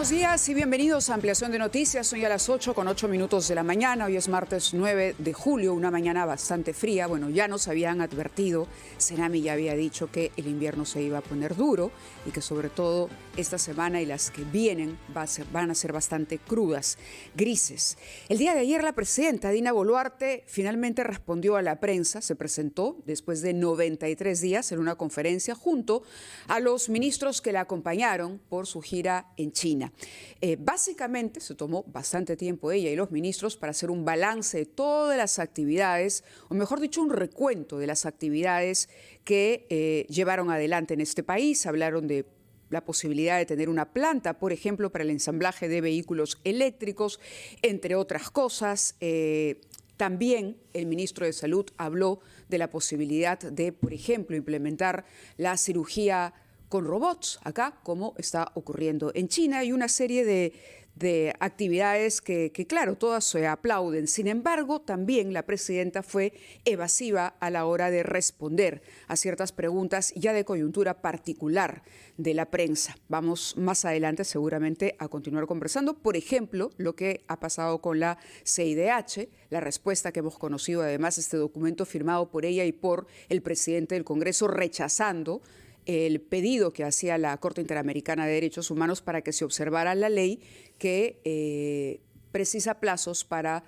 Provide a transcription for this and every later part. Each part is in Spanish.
buenos días y bienvenidos a Ampliación de Noticias. Hoy a las 8:08 de la mañana. Hoy es martes 9 de julio, una mañana bastante fría. Bueno, ya nos habían advertido, Senami ya había dicho que el invierno se iba a poner duro y que sobre todo esta semana y las que vienen van a ser bastante crudas, grises. El día de ayer la presidenta Dina Boluarte finalmente respondió a la prensa, se presentó después de 93 días en una conferencia junto a los ministros que la acompañaron por su gira en China. Básicamente se tomó bastante tiempo ella y los ministros para hacer un balance de todas las actividades, o mejor dicho, un recuento de las actividades que llevaron adelante en este país. Hablaron de la posibilidad de tener una planta, por ejemplo, para el ensamblaje de vehículos eléctricos, entre otras cosas. También el ministro de Salud habló de la posibilidad de, por ejemplo, implementar la cirugía con robots acá, como está ocurriendo en China, y una serie de actividades que, claro, todas se aplauden. Sin embargo, también la presidenta fue evasiva a la hora de responder a ciertas preguntas ya de coyuntura particular de la prensa. Vamos más adelante seguramente a continuar conversando. Por ejemplo, lo que ha pasado con la CIDH, la respuesta que hemos conocido, además, este documento firmado por ella y por el presidente del Congreso rechazando el pedido que hacía la Corte Interamericana de Derechos Humanos para que se observara la ley que precisa plazos para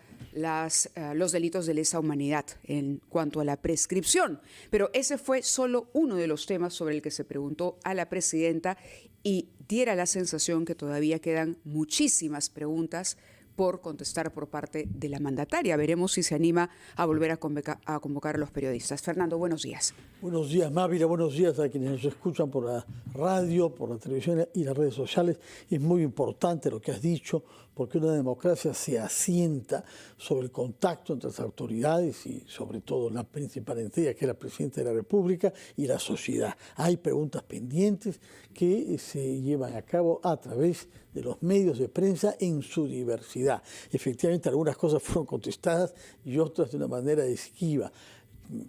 los delitos de lesa humanidad en cuanto a la prescripción. Pero ese fue solo uno de los temas sobre el que se preguntó a la presidenta y diera la sensación que todavía quedan muchísimas preguntas por contestar por parte de la mandataria. Veremos si se anima a volver a convocar a los periodistas. Fernando, buenos días. Buenos días, Mávila. Buenos días a quienes nos escuchan por la radio, por la televisión y las redes sociales. Es muy importante lo que has dicho, porque una democracia se asienta sobre el contacto entre las autoridades y sobre todo la principal entidad, que es la Presidenta de la República, y la sociedad. Hay preguntas pendientes que se llevan a cabo a través de los medios de prensa en su diversidad. Efectivamente, algunas cosas fueron contestadas y otras de una manera esquiva.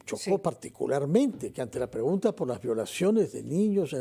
Chocó particularmente que ante la pregunta por las violaciones de niños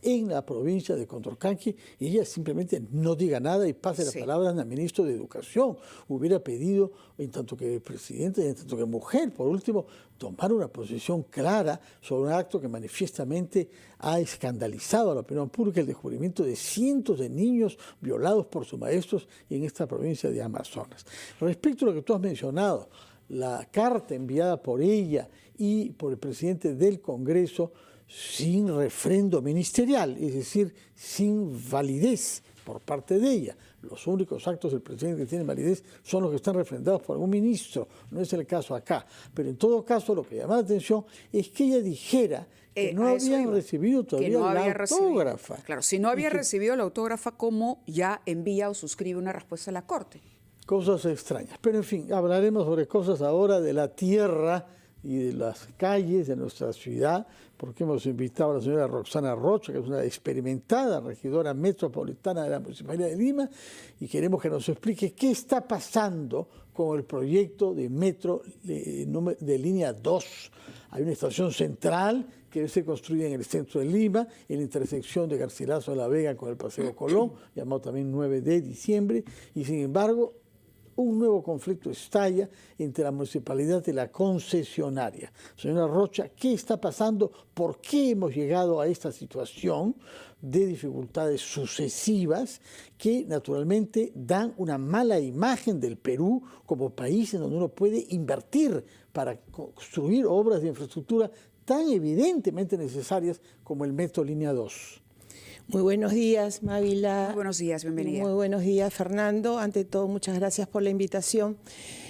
en la provincia de Condorcanqui, ella simplemente no diga nada y pase la palabra al ministro de Educación. Hubiera pedido, en tanto que presidente y en tanto que mujer, por último, tomar una posición clara sobre un acto que manifiestamente ha escandalizado a la opinión pública, el descubrimiento de cientos de niños violados por sus maestros en esta provincia de Amazonas. Respecto a lo que tú has mencionado, la carta enviada por ella y por el presidente del Congreso sin refrendo ministerial, es decir, sin validez por parte de ella. Los únicos actos del presidente que tienen validez son los que están refrendados por algún ministro, no es el caso acá. Pero en todo caso lo que llama la atención es que ella dijera que no habían recibido todavía la autógrafa. Claro, si no había recibido la autógrafa, ¿cómo ya envía o suscribe una respuesta a la Corte? Cosas extrañas. Pero en fin, hablaremos sobre cosas ahora de la tierra y de las calles de nuestra ciudad, porque hemos invitado a la señora Roxana Rocha, que es una experimentada regidora metropolitana de la Municipalidad de Lima, y queremos que nos explique qué está pasando con el proyecto de metro de línea 2. Hay una estación central que se construye en el centro de Lima, en la intersección de Garcilaso de la Vega con el Paseo Colón, llamado también 9 de diciembre, y sin embargo un nuevo conflicto estalla entre la municipalidad y la concesionaria. Señora Rocha, ¿qué está pasando? ¿Por qué hemos llegado a esta situación de dificultades sucesivas que naturalmente dan una mala imagen del Perú como país en donde uno puede invertir para construir obras de infraestructura tan evidentemente necesarias como el metro línea 2? Muy buenos días, Mávila. Muy buenos días, bienvenida. Muy buenos días, Fernando. Ante todo, muchas gracias por la invitación.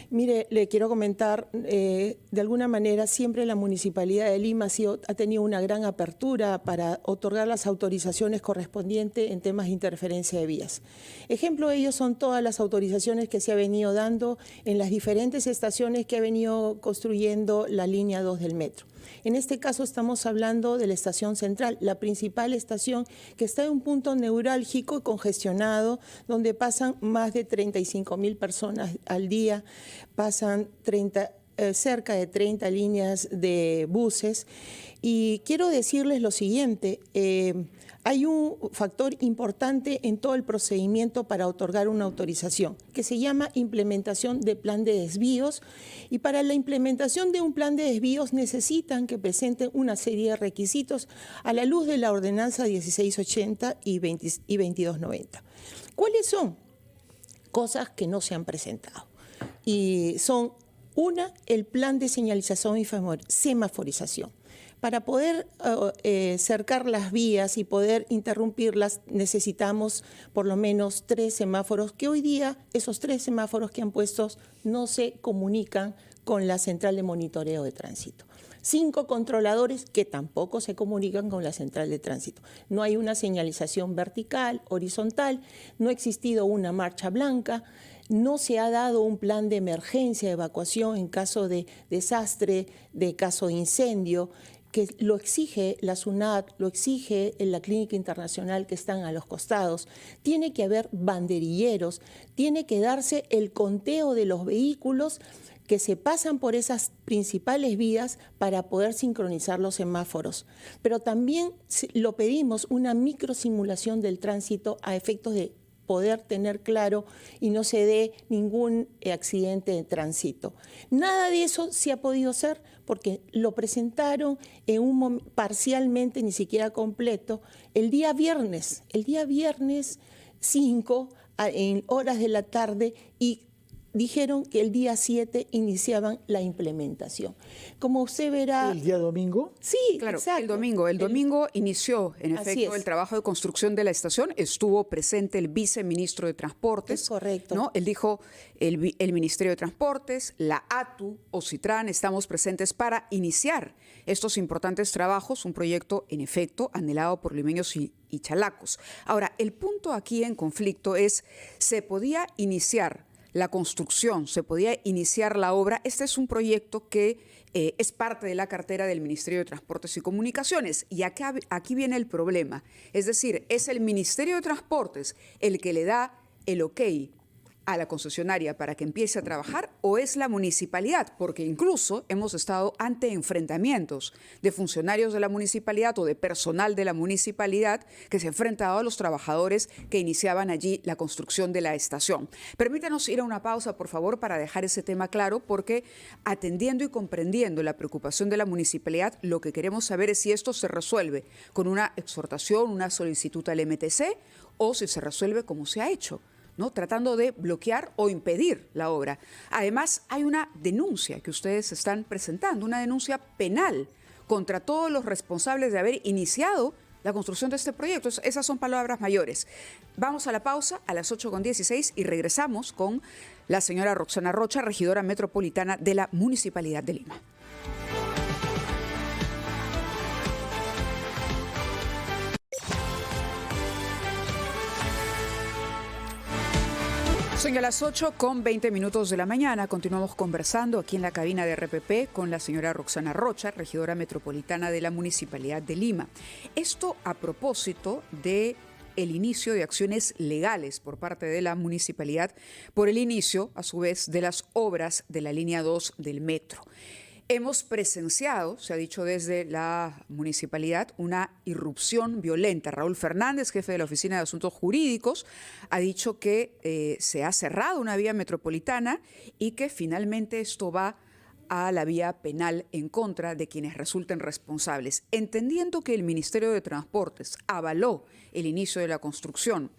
Mire, le quiero comentar, de alguna manera siempre la Municipalidad de Lima ha tenido una gran apertura para otorgar las autorizaciones correspondientes en temas de interferencia de vías. Ejemplo de ello son todas las autorizaciones que se ha venido dando en las diferentes estaciones que ha venido construyendo la línea 2 del metro. En este caso estamos hablando de la estación central, la principal estación que está en un punto neurálgico y congestionado, donde pasan más de 35.000 personas al día, pasan cerca de 30 líneas de buses. Y quiero decirles lo siguiente, hay un factor importante en todo el procedimiento para otorgar una autorización, que se llama implementación de plan de desvíos, y para la implementación de un plan de desvíos necesitan que presenten una serie de requisitos a la luz de la ordenanza 1680 y 2290. ¿Cuáles son? Cosas que no se han presentado. Y son, una, el plan de señalización y semaforización. Para poder cercar las vías y poder interrumpirlas necesitamos por lo menos 3 semáforos, que hoy día esos 3 semáforos que han puesto no se comunican con la central de monitoreo de tránsito. 5 controladores que tampoco se comunican con la central de tránsito. No hay una señalización vertical, horizontal, no ha existido una marcha blanca, no se ha dado un plan de emergencia, de evacuación en caso de desastre, de caso de incendio, que lo exige la SUNAT, lo exige la Clínica Internacional que están a los costados. Tiene que haber banderilleros, tiene que darse el conteo de los vehículos que se pasan por esas principales vías para poder sincronizar los semáforos. Pero también lo pedimos una microsimulación del tránsito a efectos de poder tener claro y no se dé ningún accidente de tránsito. Nada de eso se ha podido hacer porque lo presentaron en parcialmente, ni siquiera completo, el día viernes 5 en horas de la tarde, y dijeron que el día 7 iniciaban la implementación. Como usted verá... ¿El día domingo? Sí, claro, exacto. El domingo inició, en efecto, el trabajo de construcción de la estación. Estuvo presente el viceministro de Transportes. Es correcto. ¿No? Él dijo, el Ministerio de Transportes, la ATU, Ocitran, estamos presentes para iniciar estos importantes trabajos, un proyecto, en efecto, anhelado por limeños y chalacos. Ahora, el punto aquí en conflicto es, ¿se podía iniciar la construcción, se podía iniciar la obra? Este es un proyecto que es parte de la cartera del Ministerio de Transportes y Comunicaciones. Y aquí viene el problema. Es decir, es el Ministerio de Transportes el que le da el ok a la concesionaria para que empiece a trabajar, o es la municipalidad, porque incluso hemos estado ante enfrentamientos de funcionarios de la municipalidad o de personal de la municipalidad que se enfrentaban a los trabajadores que iniciaban allí la construcción de la estación. Permítanos ir a una pausa, por favor, para dejar ese tema claro, porque atendiendo y comprendiendo la preocupación de la municipalidad, lo que queremos saber es si esto se resuelve con una exhortación, una solicitud al MTC, o si se resuelve como se ha hecho, ¿no? Tratando de bloquear o impedir la obra. Además, hay una denuncia que ustedes están presentando, una denuncia penal contra todos los responsables de haber iniciado la construcción de este proyecto. Esas son palabras mayores. Vamos a la pausa a las 8:16 y regresamos con la señora Roxana Rocha, regidora metropolitana de la Municipalidad de Lima. Son a las 8:20 de la mañana. Continuamos conversando aquí en la cabina de RPP con la señora Roxana Rocha, regidora metropolitana de la Municipalidad de Lima. Esto a propósito de el inicio de acciones legales por parte de la municipalidad por el inicio, a su vez, de las obras de la línea 2 del metro. Hemos presenciado, se ha dicho desde la municipalidad, una irrupción violenta. Raúl Fernández, jefe de la Oficina de Asuntos Jurídicos, ha dicho que se ha cerrado una vía metropolitana y que finalmente esto va a la vía penal en contra de quienes resulten responsables. Entendiendo que el Ministerio de Transportes avaló el inicio de la construcción,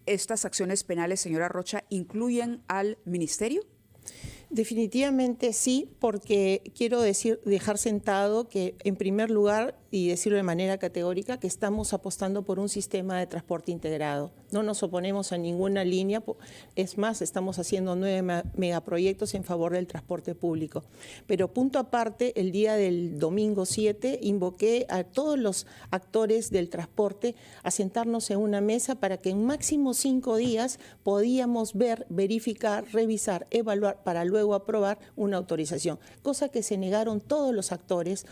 ¿estas acciones penales, señora Rocha, incluyen al Ministerio? Definitivamente sí, porque quiero dejar sentado que, en primer lugar, y decirlo de manera categórica, que estamos apostando por un sistema de transporte integrado. No nos oponemos a ninguna línea, es más, estamos haciendo 9 megaproyectos en favor del transporte público. Pero punto aparte, el día del domingo 7 invoqué a todos los actores del transporte a sentarnos en una mesa para que en máximo 5 días podíamos ver, verificar, revisar, evaluar para luego aprobar una autorización, cosa que se negaron todos los actores,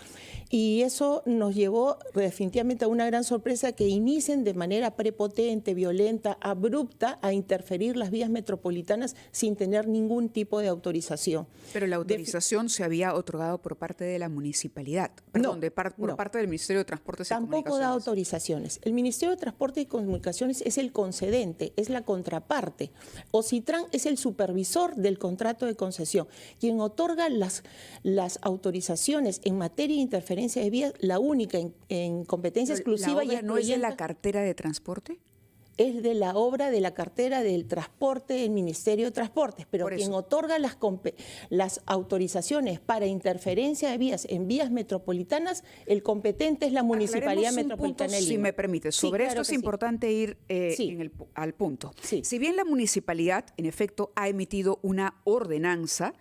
y eso nos nos llevó definitivamente a una gran sorpresa que inicien de manera prepotente, violenta, abrupta a interferir las vías metropolitanas sin tener ningún tipo de autorización. Pero la autorización se había otorgado por parte de la municipalidad, perdón, por parte del Ministerio de Transportes y Comunicaciones. Tampoco da autorizaciones. El Ministerio de Transporte y Comunicaciones es el concedente, es la contraparte. OCITRAN es el supervisor del contrato de concesión, quien otorga las autorizaciones en materia de interferencia de vías, la única en competencia exclusiva. ¿La obra no es de la cartera de transporte? Es de la obra de la cartera del transporte del Ministerio de Transportes, pero quien otorga las autorizaciones para interferencia de vías en vías metropolitanas, el competente es la Municipalidad Metropolitana de Lima. Si me permite, sobre esto es importante ir al punto. Sí. Si bien la municipalidad, en efecto, ha emitido una ordenanza,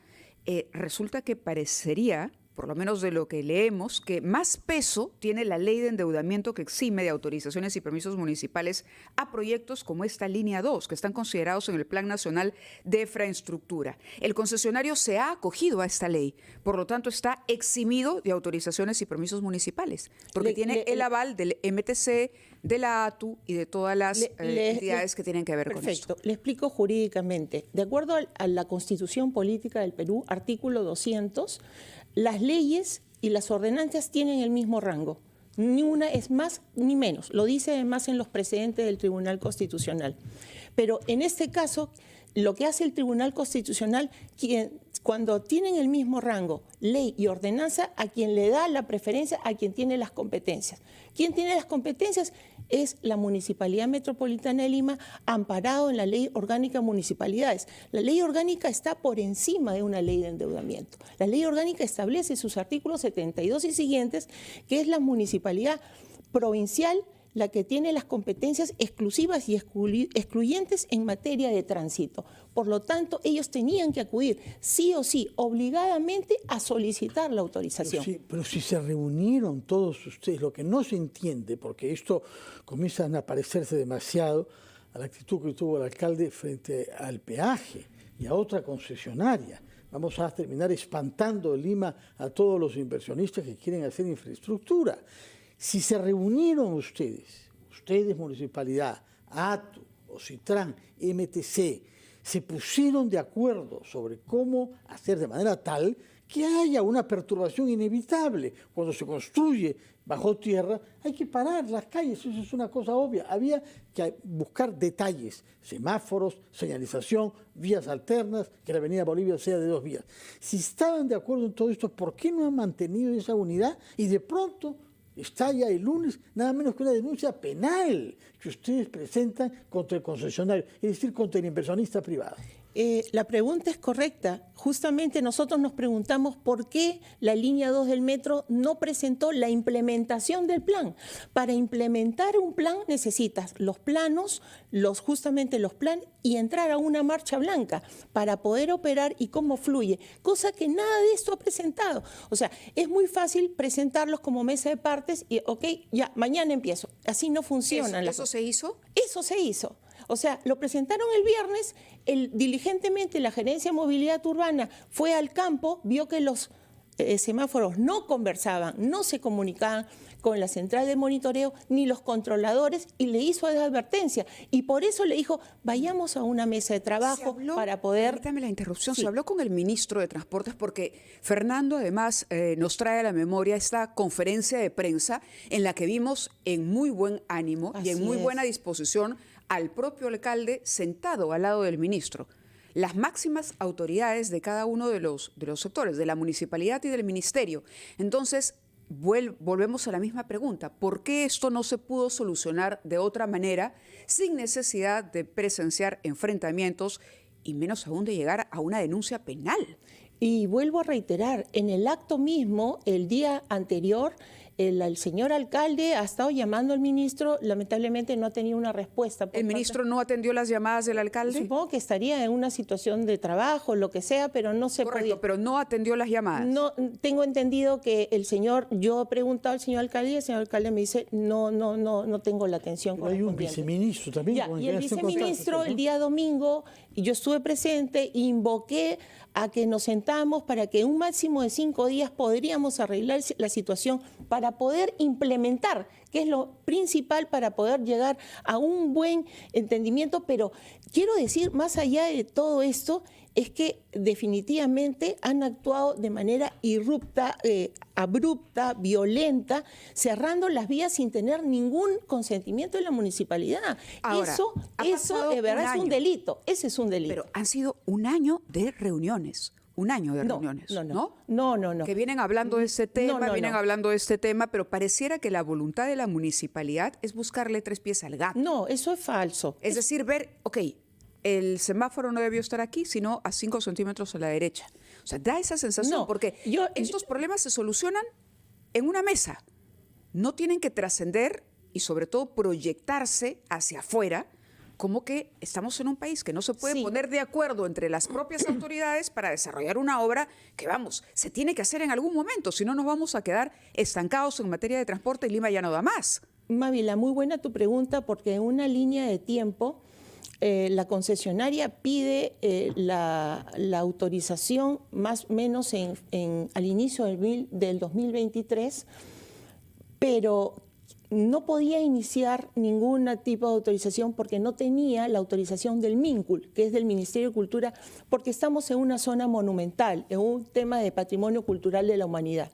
resulta que parecería, por lo menos de lo que leemos, que más peso tiene la ley de endeudamiento que exime de autorizaciones y permisos municipales a proyectos como esta línea 2, que están considerados en el Plan Nacional de Infraestructura. El concesionario se ha acogido a esta ley, por lo tanto está eximido de autorizaciones y permisos municipales, porque tiene el aval del MTC, de la ATU y de todas las entidades que tienen que ver con esto. Perfecto, le explico jurídicamente. De acuerdo a la Constitución Política del Perú, artículo 200, las leyes y las ordenanzas tienen el mismo rango. Ni una es más ni menos. Lo dice además en los precedentes del Tribunal Constitucional. Pero en este caso, lo que hace el Tribunal Constitucional, cuando tienen el mismo rango, ley y ordenanza, a quien le da la preferencia, a quien tiene las competencias. ¿Quién tiene las competencias? Es la Municipalidad Metropolitana de Lima, amparado en la Ley Orgánica de Municipalidades. La Ley Orgánica está por encima de una ley de endeudamiento. La Ley Orgánica establece sus artículos 72 y siguientes, que es la municipalidad provincial la que tiene las competencias exclusivas y excluyentes en materia de tránsito. Por lo tanto, ellos tenían que acudir sí o sí, obligadamente, a solicitar la autorización. Pero si se reunieron todos ustedes, lo que no se entiende, porque esto comienzan a parecerse demasiado a la actitud que tuvo el alcalde frente al peaje y a otra concesionaria. Vamos a terminar espantando en Lima a todos los inversionistas que quieren hacer infraestructura. Si se reunieron ustedes, municipalidad, ATU, OCITRAN, MTC, se pusieron de acuerdo sobre cómo hacer de manera tal que haya una perturbación inevitable. Cuando se construye bajo tierra, hay que parar las calles, eso es una cosa obvia. Había que buscar detalles, semáforos, señalización, vías alternas, que la avenida Bolivia sea de 2 vías. Si estaban de acuerdo en todo esto, ¿por qué no han mantenido esa unidad? Y de pronto estalla el lunes nada menos que una denuncia penal que ustedes presentan contra el concesionario, es decir, contra el inversionista privado. La pregunta es correcta. Justamente nosotros nos preguntamos por qué la línea 2 del metro no presentó la implementación del plan. Para implementar un plan necesitas los planos, justamente los planes, y entrar a una marcha blanca para poder operar y cómo fluye, cosa que nada de esto ha presentado. O sea, es muy fácil presentarlos como mesa de partes y, ok, ya, mañana empiezo. Así no funcionan. ¿Eso se hizo? Eso se hizo. O sea, lo presentaron el viernes, diligentemente la Gerencia de Movilidad Urbana fue al campo, vio que los semáforos no conversaban, no se comunicaban con la central de monitoreo ni los controladores y le hizo advertencia. Y por eso le dijo, vayamos a una mesa de trabajo para poder... Permítame la interrupción, Sí. Se habló con el ministro de Transportes porque Fernando además nos trae a la memoria esta conferencia de prensa en la que vimos en muy buen ánimo y en Así muy es. buena disposición al propio alcalde sentado al lado del ministro. Las máximas autoridades de cada uno de los sectores, de la municipalidad y del ministerio. Entonces, volvemos a la misma pregunta. ¿Por qué esto no se pudo solucionar de otra manera sin necesidad de presenciar enfrentamientos y menos aún de llegar a una denuncia penal? Y vuelvo a reiterar, en el acto mismo, el día anterior, el señor alcalde ha estado llamando al ministro, lamentablemente no ha tenido una respuesta. ¿El ministro no atendió las llamadas del alcalde? Supongo que estaría en una situación de trabajo, lo que sea, pero no se Correcto, podía. pero no atendió las llamadas. No, tengo entendido que el señor, yo he preguntado al señor alcalde y el señor alcalde me dice, no tengo la atención Pero hay un correspondiente. viceministro también. Ya, con y que el está en contacto, viceministro ¿no? el día domingo, y yo estuve presente, invoqué a que nos sentamos para que en un máximo de 5 días podríamos arreglar la situación para para poder implementar, que es lo principal para poder llegar a un buen entendimiento. Pero quiero decir, más allá de todo esto, es que definitivamente han actuado de manera abrupta, violenta, cerrando las vías sin tener ningún consentimiento de la municipalidad. Ahora, eso de verdad es un delito. Ese es un delito. Pero han sido un año de reuniones. Un año de reuniones, ¿no? No. Que vienen hablando de este tema, No. hablando de este tema, pero pareciera que la voluntad de la municipalidad es buscarle tres pies al gato. No, eso es falso. Es decir, ver, ok, el semáforo no debió estar aquí, sino a 5 centímetros a la derecha. O sea, da esa sensación, porque estos problemas se solucionan en una mesa. No tienen que trascender y sobre todo proyectarse hacia afuera, como que estamos en un país que no se puede poner de acuerdo entre las propias autoridades para desarrollar una obra que, vamos, se tiene que hacer en algún momento, si no nos vamos a quedar estancados en materia de transporte y Lima ya no da más. Mávila, muy buena tu pregunta, porque en una línea de tiempo la concesionaria pide la autorización más o menos al inicio del 2023, pero no podía iniciar ningún tipo de autorización porque no tenía la autorización del MINCUL, que es del Ministerio de Cultura, porque estamos en una zona monumental, en un tema de patrimonio cultural de la humanidad.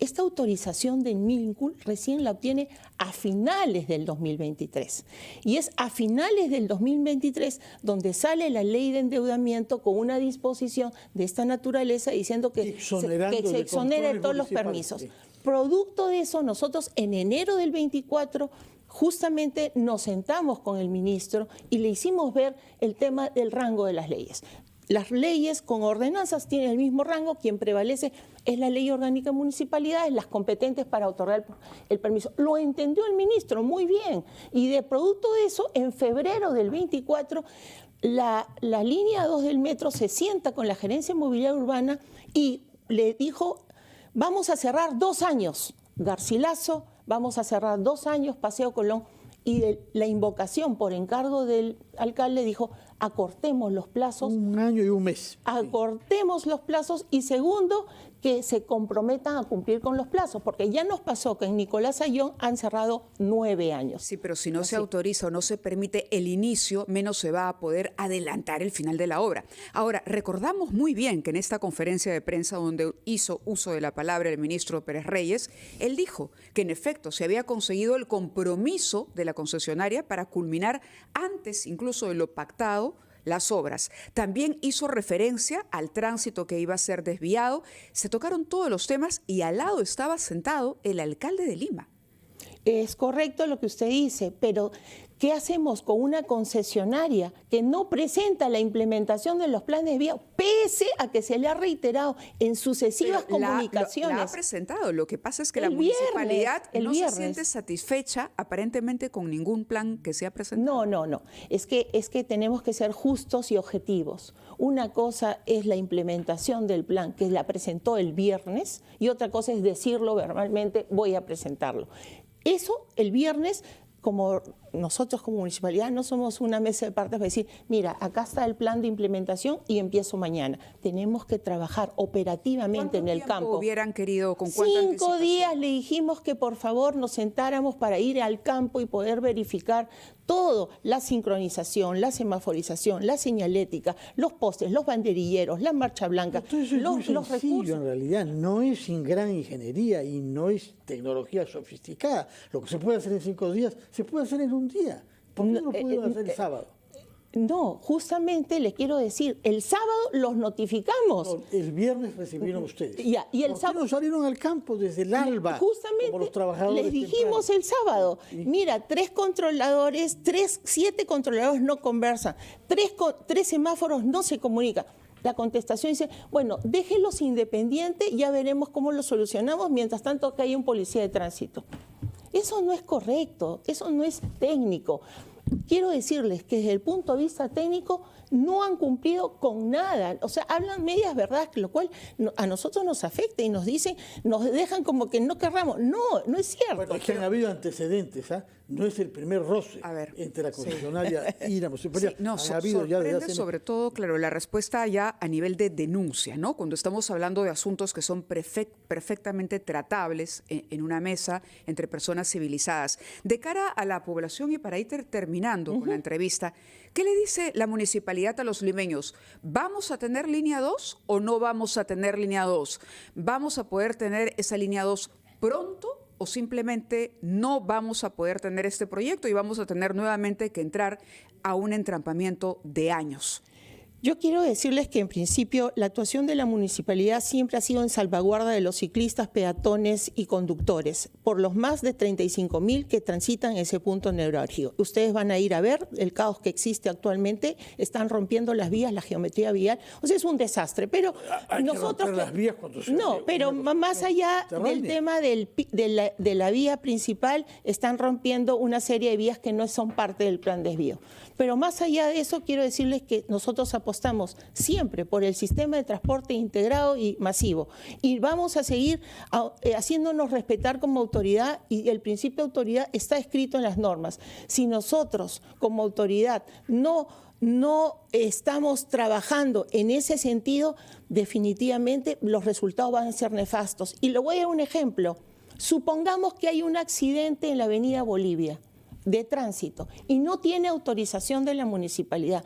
Esta autorización del MINCUL recién la obtiene a finales del 2023. Y es a finales del 2023 donde sale la ley de endeudamiento con una disposición de esta naturaleza diciendo que se exonera de todos los permisos. Producto de eso, nosotros en enero del 24 justamente nos sentamos con el ministro y le hicimos ver el tema del rango de las leyes. Las leyes con ordenanzas tienen el mismo rango, quien prevalece es la ley orgánica de municipalidades, las competentes para otorgar el permiso. Lo entendió el ministro muy bien y de producto de eso, en febrero del 24, la línea 2 del metro se sienta con la gerencia inmobiliaria urbana y le dijo: vamos a cerrar 2 años, Garcilaso, vamos a cerrar 2 años, Paseo Colón. Y la invocación por encargo del alcalde dijo: acortemos los plazos. 1 año y 1 mes. Acortemos los plazos y segundo, que se comprometan a cumplir con los plazos, porque ya nos pasó que en Nicolás Ayllón han cerrado 9 años. Sí, pero si no se autoriza o no se permite el inicio, menos se va a poder adelantar el final de la obra. Ahora, recordamos muy bien que en esta conferencia de prensa donde hizo uso de la palabra el ministro Pérez Reyes, él dijo que en efecto se había conseguido el compromiso de la concesionaria para culminar antes incluso de lo pactado las obras. También hizo referencia al tránsito que iba a ser desviado. Se tocaron todos los temas y al lado estaba sentado el alcalde de Lima. Es correcto lo que usted dice, pero ¿qué hacemos con una concesionaria que no presenta la implementación de los planes de vía, pese a que se le ha reiterado en sucesivas comunicaciones? La ha presentado. Lo que pasa es que la municipalidad no se siente satisfecha aparentemente con ningún plan que se ha presentado. No. Es que tenemos que ser justos y objetivos. Una cosa es la implementación del plan, que la presentó el viernes, y otra cosa es decirlo verbalmente: voy a presentarlo. Eso el viernes, como nosotros como municipalidad no somos una mesa de partes para decir: mira, acá está el plan de implementación y empiezo mañana. Tenemos que trabajar operativamente en el campo. ¿Cuánto tiempo hubieran querido? ¿Con cuánta anticipación? 5 días le dijimos que por favor nos sentáramos para ir al campo y poder verificar todo: la sincronización, la semaforización, la señalética, los postes, los banderilleros, la marcha blanca, Entonces, los recursos. En realidad no es sin gran ingeniería y no es tecnología sofisticada. Lo que se puede hacer en 5 días se puede hacer en un día. ¿Por qué no lo pudieron hacer el sábado? No, justamente le quiero decir, el sábado los notificamos. No, el viernes recibieron ustedes. Y el ¿Por qué no salieron al campo desde el alba? Justamente como los trabajadores les dijimos temprano? el sábado: mira, 7 controladores no conversan, 3 semáforos no se comunican. La contestación dice: bueno, déjenlos independientes, ya veremos cómo lo solucionamos, mientras tanto que hay un policía de tránsito. Eso no es correcto, eso no es técnico. Quiero decirles que desde el punto de vista técnico no han cumplido con nada. O sea, hablan medias verdades, lo cual a nosotros nos afecta y nos dicen, nos dejan como que no querramos. No, no es cierto. Bueno, es que han habido antecedentes, ¿ah? No es el primer roce entre la concesionaria y la municipalidad. Sí, no, sobre todo, claro, la respuesta ya a nivel de denuncia, ¿no? Cuando estamos hablando de asuntos que son perfectamente tratables en una mesa entre personas civilizadas. De cara a la población y para ir terminando con la entrevista, ¿qué le dice la municipalidad a los limeños? ¿Vamos a tener línea 2 o no vamos a tener línea 2? ¿Vamos a poder tener esa línea 2 pronto o simplemente no vamos a poder tener este proyecto y vamos a tener nuevamente que entrar a un entrampamiento de años? Yo quiero decirles que en principio la actuación de la municipalidad siempre ha sido en salvaguarda de los ciclistas, peatones y conductores, por los más de 35.000 que transitan ese punto neurálgico. Ustedes van a ir a ver el caos que existe actualmente, están rompiendo las vías, la geometría vial, o sea, es un desastre, pero hay nosotros... que las vías cuando se no, pero más allá del tema de la vía principal, están rompiendo una serie de vías que no son parte del plan desvío. Pero más allá de eso, quiero decirles que nosotros apostamos siempre por el sistema de transporte integrado y masivo. Y vamos a seguir haciéndonos respetar como autoridad, y el principio de autoridad está escrito en las normas. Si nosotros como autoridad no estamos trabajando en ese sentido, definitivamente los resultados van a ser nefastos. Y le voy a dar un ejemplo. Supongamos que hay un accidente en la avenida Bolivia de tránsito y no tiene autorización de la municipalidad.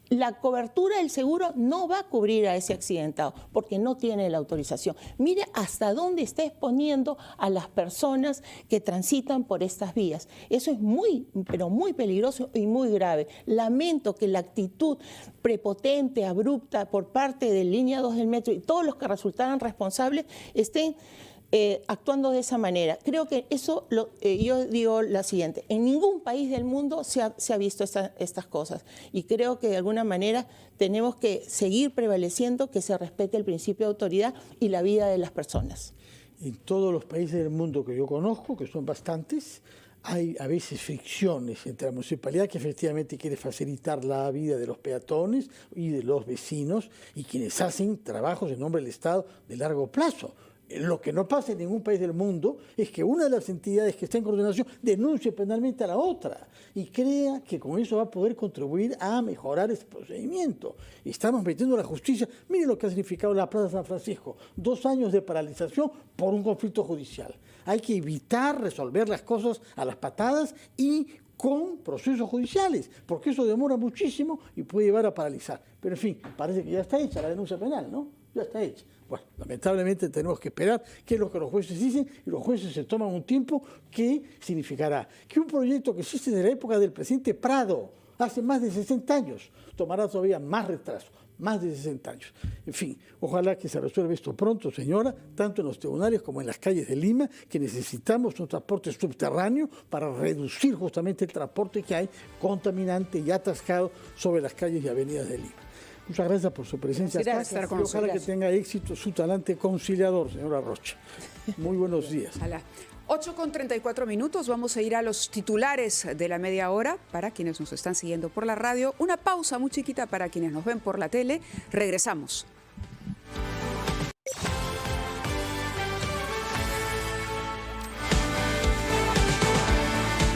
La cobertura del seguro no va a cubrir a ese accidentado porque no tiene la autorización. Mire hasta dónde está exponiendo a las personas que transitan por estas vías. Eso es muy, pero muy peligroso y muy grave. Lamento que la actitud prepotente, abrupta por parte de Línea 2 del Metro y todos los que resultaran responsables estén actuando de esa manera. Creo que eso, yo digo la siguiente, en ningún país del mundo se ha visto estas cosas y creo que de alguna manera tenemos que seguir prevaleciendo que se respete el principio de autoridad y la vida de las personas. En todos los países del mundo que yo conozco, que son bastantes, hay a veces fricciones entre la municipalidad que efectivamente quiere facilitar la vida de los peatones y de los vecinos y quienes hacen trabajos en nombre del Estado de largo plazo. Lo que no pasa en ningún país del mundo es que una de las entidades que está en coordinación denuncie penalmente a la otra y crea que con eso va a poder contribuir a mejorar ese procedimiento. Estamos metiendo la justicia. Miren lo que ha significado la Plaza San Francisco. 2 años de paralización por un conflicto judicial. Hay que evitar resolver las cosas a las patadas y con procesos judiciales, porque eso demora muchísimo y puede llevar a paralizar. Pero en fin, parece que ya está hecha la denuncia penal, ¿no? Ya está hecha. Bueno, lamentablemente tenemos que esperar qué es lo que los jueces dicen y los jueces se toman un tiempo que significará que un proyecto que existe desde la época del presidente Prado, hace más de 60 años, tomará todavía más retraso, más de 60 años. En fin, ojalá que se resuelva esto pronto, señora, tanto en los tribunales como en las calles de Lima, que necesitamos un transporte subterráneo para reducir justamente el transporte que hay contaminante y atascado sobre las calles y avenidas de Lima. Muchas gracias por su presencia. Gracias por estar con nosotros. Ojalá que tenga éxito su talante conciliador, señora Rocha. Muy buenos días. 8:34, vamos a ir a los titulares de la media hora para quienes nos están siguiendo por la radio. Una pausa muy chiquita para quienes nos ven por la tele. Regresamos.